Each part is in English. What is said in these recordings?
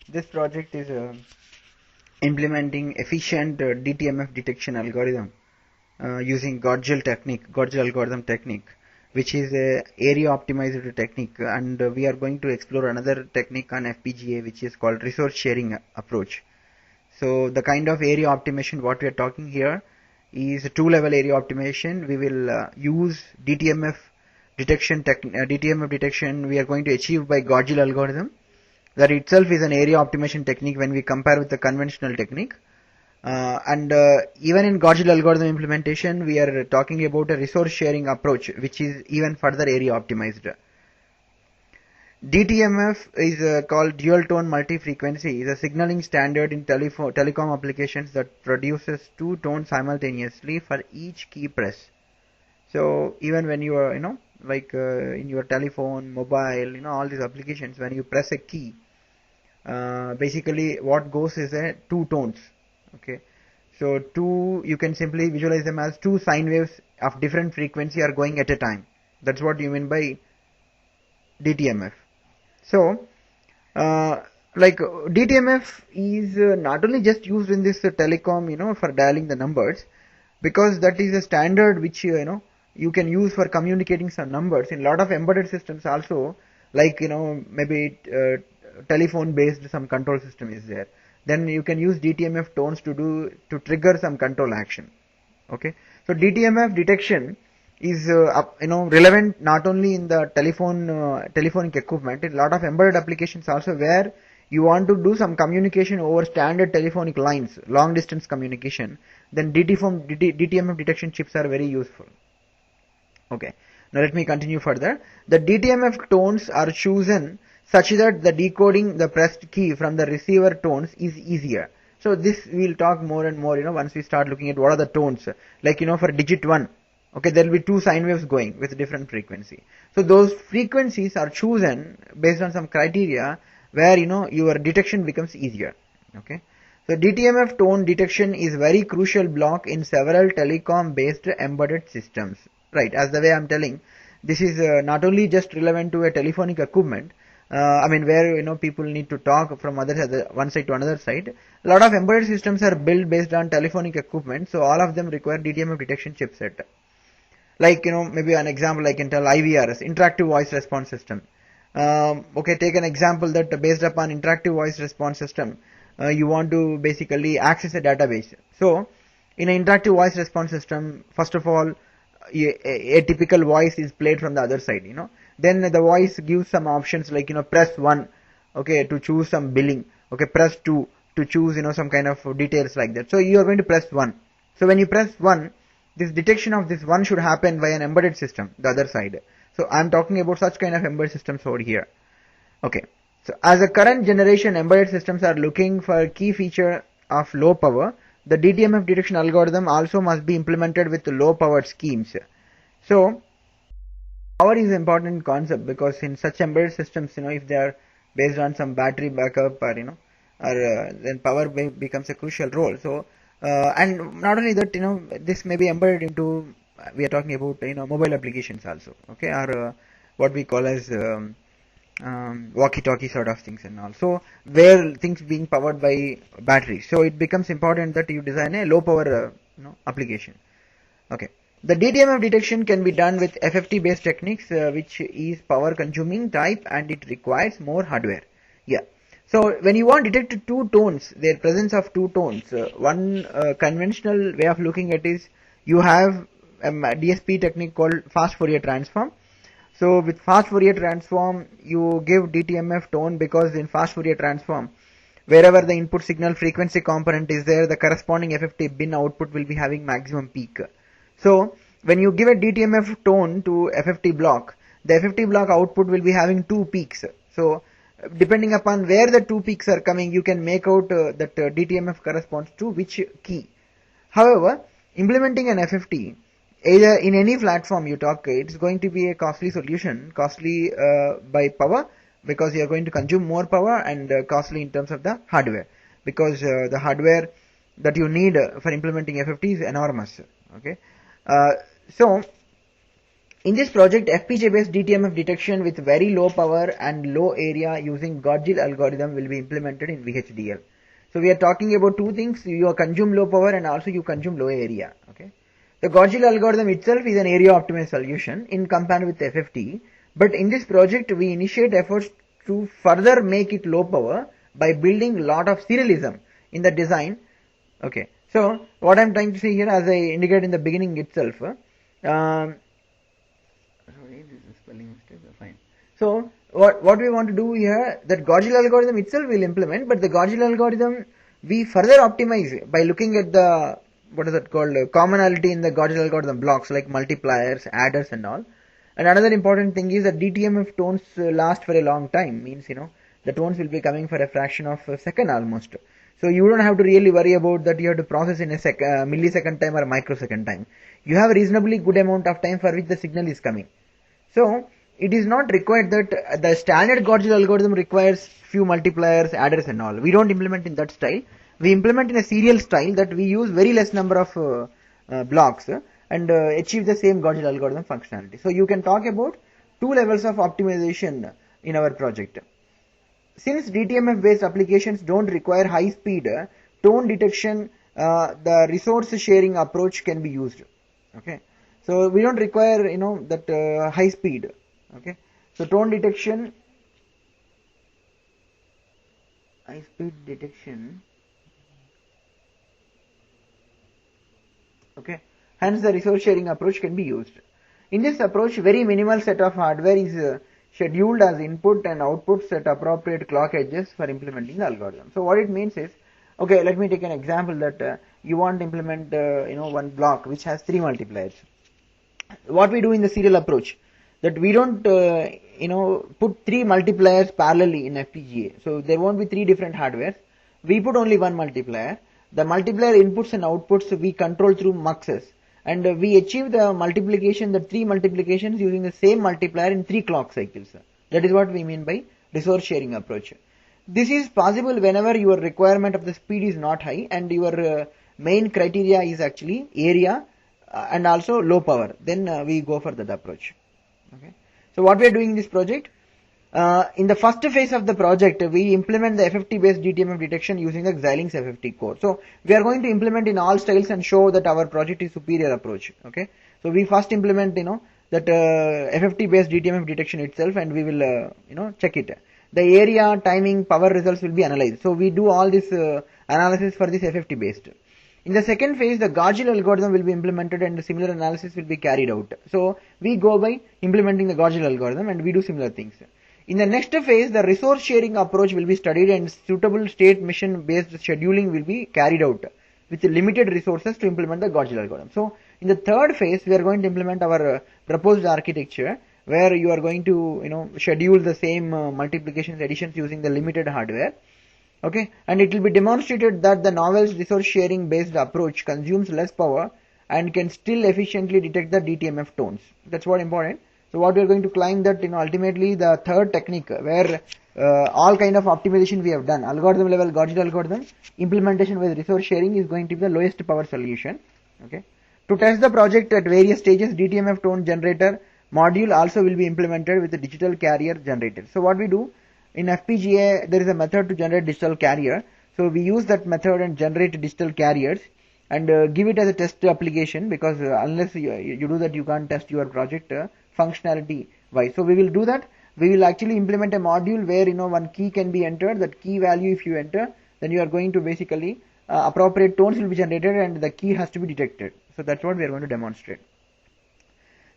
This project is implementing efficient DTMF detection algorithm using Gauge algorithm technique, which is a area optimized technique, and we are going to explore another technique on FPGA, which is called resource sharing approach. So the kind of area optimization what we are talking here is a two-level area optimization. We will use DTMF DTMF detection we are going to achieve by Gauge algorithm. That itself is an area optimization technique when we compare with the conventional technique. And even in Gauge algorithm implementation, we are talking about a resource sharing approach, which is even further area optimized. DTMF is called dual tone multi-frequency, is a signaling standard in telecom applications that produces two tones simultaneously for each key press. So even when you are, like in your telephone, mobile, all these applications, when you press a key, basically what goes is a two tones. Okay, so you can simply visualize them as two sine waves of different frequency are going at a time. That's what you mean by DTMF. So, like DTMF is not only just used in this telecom, for dialing the numbers, because that is a standard which you can use for communicating some numbers in a lot of embedded systems also, like maybe telephone based some control system is there. Then you can use DTMF tones to trigger some control action. Okay, so DTMF detection is relevant not only in the telephonic equipment, in a lot of embedded applications also where you want to do some communication over standard telephonic lines, long distance communication, then DTMF detection chips are very useful. Okay, now let me continue further. The DTMF tones are chosen such that the decoding the pressed key from the receiver tones is easier. So this we'll talk more and more, once we start looking at what are the tones. Like, for digit 1, okay, there will be two sine waves going with different frequency. So those frequencies are chosen based on some criteria where, your detection becomes easier. Okay. So DTMF tone detection is very crucial block in several telecom based embedded systems. Right, as the way I'm telling, this is not only just relevant to a telephonic equipment, where people need to talk from one side to another side. A lot of embedded systems are built based on telephonic equipment, so all of them require DTMF detection chipset. Like maybe an example I can tell, IVRS, interactive voice response system. Okay, take an example that based upon interactive voice response system, you want to basically access a database. So in an interactive voice response system, first of all, a typical voice is played from the other side, then the voice gives some options like press 1, okay, to choose some billing, okay, press 2 to choose some kind of details like that. So you are going to press 1. So when you press 1, this detection of this 1 should happen by an embedded system, the other side. So I'm talking about such kind of embedded systems over here. Okay, so as a current generation embedded systems are looking for a key feature of low power, the DTMF detection algorithm also must be implemented with low powered schemes. So power is an important concept because in such embedded systems, if they are based on some battery backup or then power becomes a crucial role. So and not only that, this may be embedded into, we are talking about mobile applications also, okay, or what we call as walkie-talkie sort of things and all. So where things being powered by batteries, so it becomes important that you design a low power application. Okay, the DTMF detection can be done with FFT based techniques, which is power consuming type and it requires more hardware. Yeah, so when you want to detect two tones, their presence of two tones, one conventional way of looking at is you have a DSP technique called fast Fourier transform. So with fast Fourier transform, you give DTMF tone because in fast Fourier transform, wherever the input signal frequency component is there, the corresponding FFT bin output will be having maximum peak. So when you give a DTMF tone to FFT block, the FFT block output will be having two peaks. So depending upon where the two peaks are coming, you can make out that DTMF corresponds to which key. However, implementing an FFT, either in any platform you talk, it's going to be a costly solution, costly by power because you are going to consume more power, and costly in terms of the hardware because the hardware that you need for implementing FFT is enormous. Okay, so In this project, FPGA-based DTMF detection with very low power and low area using Godgil algorithm will be implemented in VHDL. So we are talking about two things: you consume low power and also you consume low area. Okay. The Godgil algorithm itself is an area optimized solution in comparison with FFT, but in this project we initiate efforts to further make it low power by building a lot of serialism in the design. Okay. So what I'm trying to say here, as I indicated in the beginning itself, sorry, this is spelling mistake. Fine. So what we want to do here, that Godgil algorithm itself will implement, but the Godgil algorithm we further optimize by looking at the what is it called commonality in the Godgil algorithm blocks like multipliers, adders, and all. And another important thing is that DTMF tones last for a long time. Means the tones will be coming for a fraction of a second almost. So you don't have to really worry about that you have to process in a millisecond time or a microsecond time. You have a reasonably good amount of time for which the signal is coming. So it is not required that the standard Godgil algorithm requires few multipliers, adders and all. We don't implement in that style. We implement in a serial style that we use very less number of blocks and achieve the same Godgil algorithm functionality. So you can talk about two levels of optimization in our project. Since DTMF based applications don't require high speed tone detection, the resource sharing approach can be used. Okay. So we don't require that high speed. Okay. So tone detection, high speed detection. Okay. Hence the resource sharing approach can be used. In this approach, very minimal set of hardware is scheduled as input and outputs at appropriate clock edges for implementing the algorithm. So what it means is, okay, let me take an example that you want to implement one block which has 3 multipliers. What we do in the serial approach, that we don't put 3 multipliers parallelly in FPGA. So there won't be 3 different hardwares. We put only one multiplier. The multiplier inputs and outputs we control through muxes, and we achieve the multiplication, the 3 multiplications using the same multiplier in 3 clock cycles. That is what we mean by resource sharing approach. This is possible whenever your requirement of the speed is not high and your main criteria is actually area and also low power. Then we go for that approach. Okay. So what we are doing in this project? In the first phase of the project, we implement the FFT based DTMF detection using the Xilinx FFT core. So we are going to implement in all styles and show that our project is superior approach. Okay. So we first implement that FFT based DTMF detection itself, and we will check it. The area, timing, power results will be analyzed. So we do all this analysis for this FFT based. In the second phase, the Godgil algorithm will be implemented and similar analysis will be carried out. So we go by implementing the Godgil algorithm and we do similar things. In the next phase, the resource sharing approach will be studied and suitable state machine based scheduling will be carried out with limited resources to implement the Godgil algorithm. So in the third phase, we are going to implement our proposed architecture where you are going to schedule the same multiplications, additions using the limited hardware. Okay, and it will be demonstrated that the novel resource sharing based approach consumes less power and can still efficiently detect the DTMF tones. That's what important. So what we are going to claim that ultimately the third technique where all kind of optimization we have done, algorithm level Godgil algorithm, implementation with resource sharing is going to be the lowest power solution. Okay. To test the project at various stages, DTMF tone generator module also will be implemented with the digital carrier generator. So what we do in FPGA, there is a method to generate digital carrier. So we use that method and generate digital carriers and give it as a test application, because unless you do that, you can't test your project functionality wise. So we will do that. We will actually implement a module where one key can be entered. That key value, if you enter, then you are going to basically appropriate tones will be generated and the key has to be detected. So that's what we are going to demonstrate.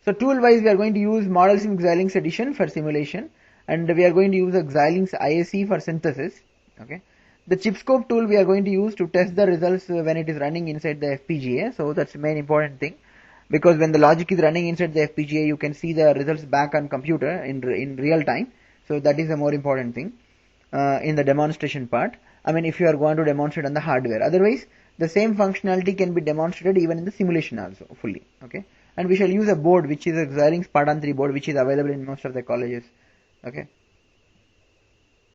So tool wise, we are going to use models in Xilinx Edition for simulation, and we are going to use a Xilinx ISE for synthesis. Okay. The chipscope tool we are going to use to test the results when it is running inside the FPGA. So that's the main important thing, because when the logic is running inside the FPGA, you can see the results back on computer in real time. So that is the more important thing in the demonstration part. I mean, if you are going to demonstrate on the hardware, otherwise the same functionality can be demonstrated even in the simulation also fully. Okay, and we shall use a board which is a Xilinx Padan 3 board, which is available in most of the colleges. Okay.